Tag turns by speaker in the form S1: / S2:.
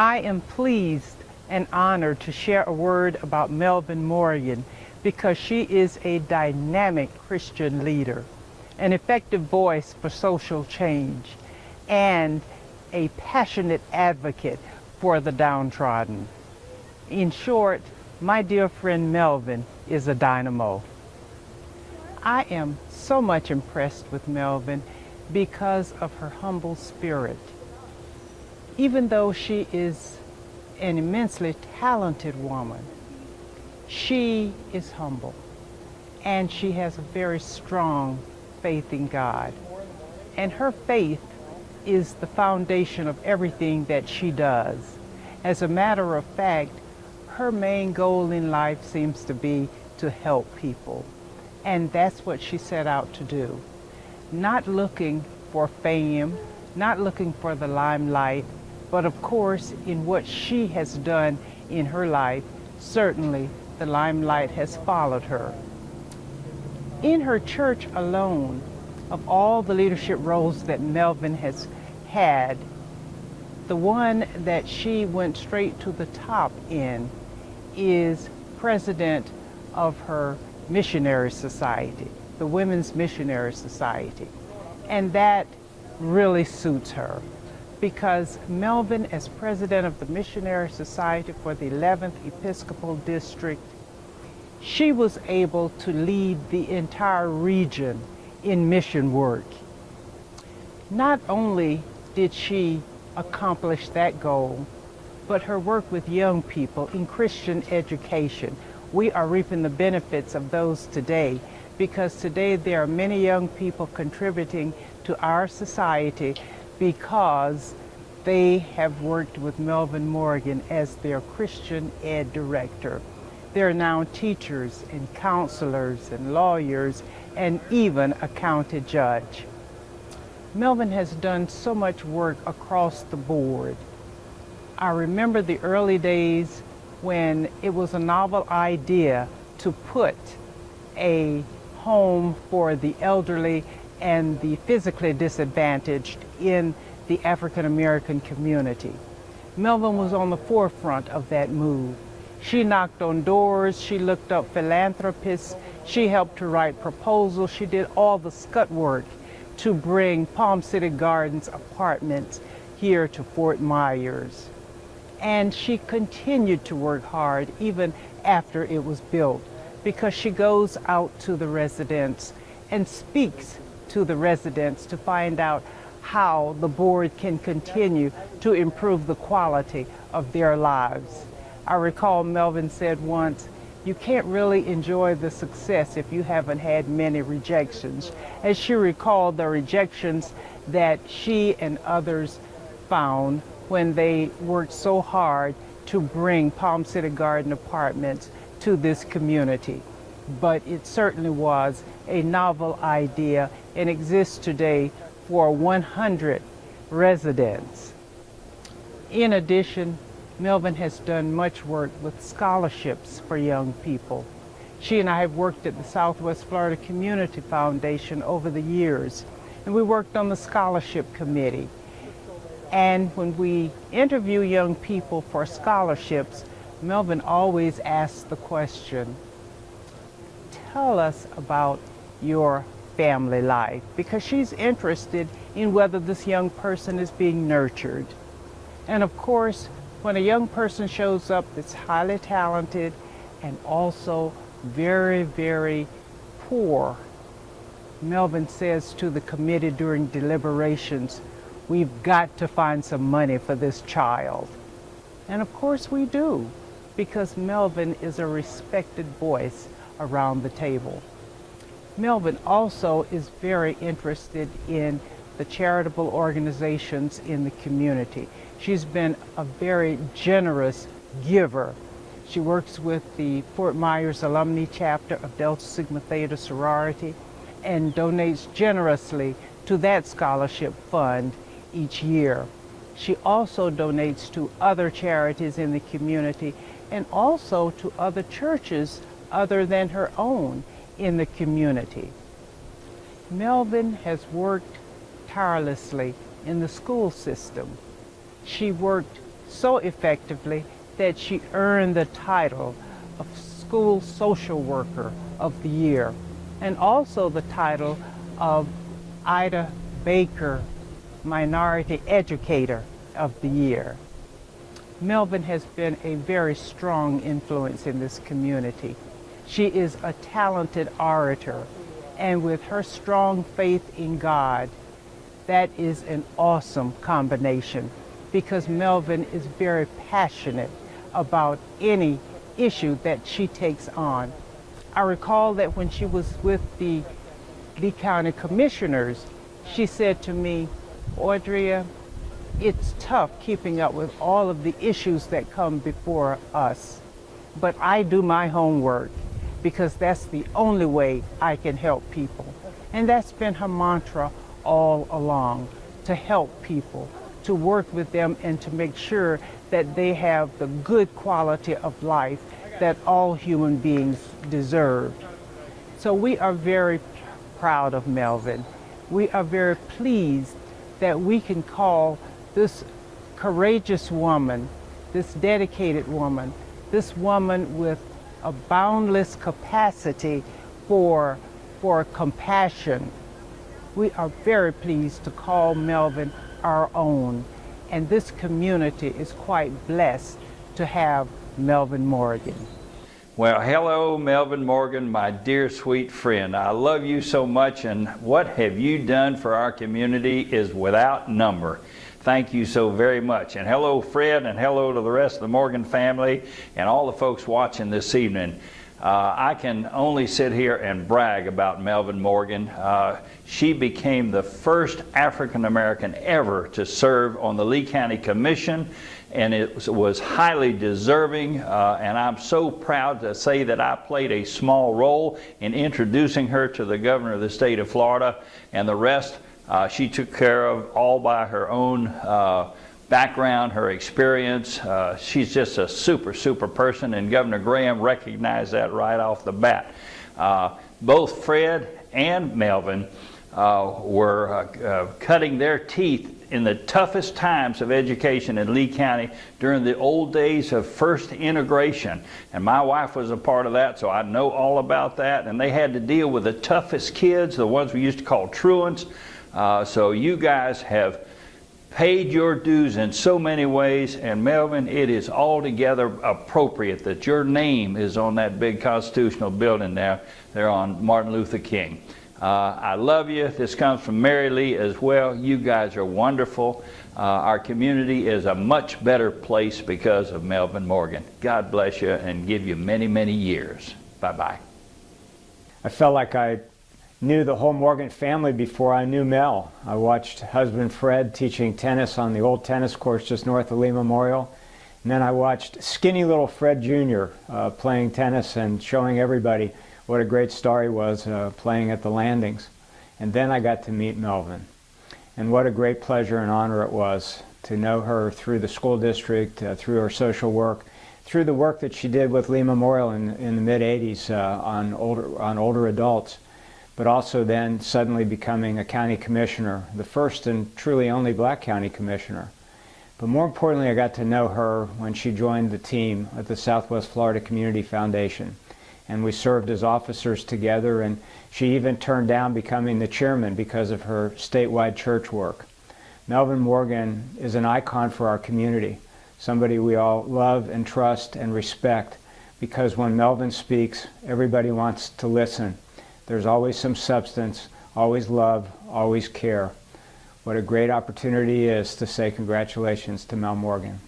S1: I am pleased and honored to share a word about Melvin Morgan because she is a dynamic Christian leader, an effective voice for social change, and a passionate advocate for the downtrodden. In short, my dear friend Melvin is a dynamo. I am so much impressed with Melvin because of her humble spirit. Even though she is an immensely talented woman, she is humble and she has a very strong faith in God. And her faith is the foundation of everything that she does. As a matter of fact, her main goal in life seems to be to help people. And that's what she set out to do. Not looking for fame, not looking for the limelight, but of course, in what she has done in her life, certainly the limelight has followed her. In her church alone, of all the leadership roles that Melvin has had, the one that she went straight to the top in is president of her missionary society, the Women's Missionary Society. And that really suits her, because Melvin, as president of the Missionary Society for the 11th Episcopal District, she was able to lead the entire region in mission work. Not only did she accomplish that goal, but her work with young people in Christian education. We are reaping the benefits of those today, because today there are many young people contributing to our society because they have worked with Melvin Morgan as their Christian ed director. There are now teachers and counselors and lawyers and even a county judge. Melvin has done so much work across the board. I remember the early days when it was a novel idea to put a home for the elderly and the physically disadvantaged in the African American community. Melvin was on the forefront of that move. She knocked on doors, she looked up philanthropists, she helped to write proposals, she did all the scut work to bring Palm City Gardens apartments here to Fort Myers. And she continued to work hard even after it was built, because she goes out to the residents and speaks to the residents to find out how the board can continue to improve the quality of their lives. I recall Melvin said once, "You can't really enjoy the success if you haven't had many rejections." As she recalled the rejections that she and others found when they worked so hard to bring Palm City Garden Apartments to this community. But it certainly was a novel idea and exists today for 100 residents. In addition, Melvin has done much work with scholarships for young people. She and I have worked at the Southwest Florida Community Foundation over the years, and we worked on the scholarship committee. And when we interview young people for scholarships, Melvin always asks the question, "Tell us about your family life," because she's interested in whether this young person is being nurtured. And of course, when a young person shows up that's highly talented and also very, very poor, Melvin says to the committee during deliberations, "We've got to find some money for this child." And of course we do, because Melvin is a respected voice around the table. Melvin also is very interested in the charitable organizations in the community. She's been a very generous giver. She works with the Fort Myers Alumni Chapter of Delta Sigma Theta Sorority and donates generously to that scholarship fund each year. She also donates to other charities in the community and also to other churches other than her own in the community. Melvin has worked tirelessly in the school system. She worked so effectively that she earned the title of School Social Worker of the Year, and also the title of Ida Baker Minority Educator of the Year. Melvin has been a very strong influence in this community. She is a talented orator, and with her strong faith in God, that is an awesome combination, because Melvin is very passionate about any issue that she takes on. I recall that when she was with the Lee County Commissioners, she said to me, "Audria, it's tough keeping up with all of the issues that come before us, but I do my homework because that's the only way I can help people." And that's been her mantra all along, to help people, to work with them, and to make sure that they have the good quality of life that all human beings deserve. So we are very proud of Melvin. We are very pleased that we can call this courageous woman, this dedicated woman, this woman with a boundless capacity for compassion. We are very pleased to call Melvin our own, and this community is quite blessed to have Melvin Morgan.
S2: Well, hello, Melvin Morgan, my dear sweet friend. I love you so much, and what have you done for our community is without number. Thank you so very much. And hello, Fred, and hello to the rest of the Morgan family and all the folks watching this evening. I can only sit here and brag about Melvin Morgan. She became the first African American ever to serve on the Lee County Commission, and it was highly deserving, and I'm so proud to say that I played a small role in introducing her to the governor of the state of Florida, and the rest she took care of all by her own background, her experience. She's just a super person, and Governor Graham recognized that right off the bat. Both Fred and Melvin were cutting their teeth in the toughest times of education in Lee County during the old days of first integration. And my wife was a part of that, so I know all about that. And they had to deal with the toughest kids, the ones we used to call truants. So you guys have paid your dues in so many ways, and Melvin, it is altogether appropriate that your name is on that big constitutional building there on Martin Luther King. I love you. This comes from Mary Lee as well. You guys are wonderful. Our community is a much better place because of Melvin Morgan. God bless you and give you many years. Bye-bye.
S3: I felt like I knew the whole Morgan family before I knew Mel. I watched husband Fred teaching tennis on the old tennis course just north of Lee Memorial. And then I watched skinny little Fred Jr. Playing tennis and showing everybody what a great star he was playing at the landings. And then I got to meet Melvin. And what a great pleasure and honor it was to know her through the school district, through her social work, through the work that she did with Lee Memorial in the mid-'80s on older adults, but also then suddenly becoming a county commissioner, the first and truly only black county commissioner. But more importantly, I got to know her when she joined the team at the Southwest Florida Community Foundation. And we served as officers together, and she even turned down becoming the chairman because of her statewide church work. Melvin Morgan is an icon for our community, somebody we all love and trust and respect, because when Melvin speaks, everybody wants to listen. There's always some substance, always love, always care. What a great opportunity it is to say congratulations to Mel Morgan.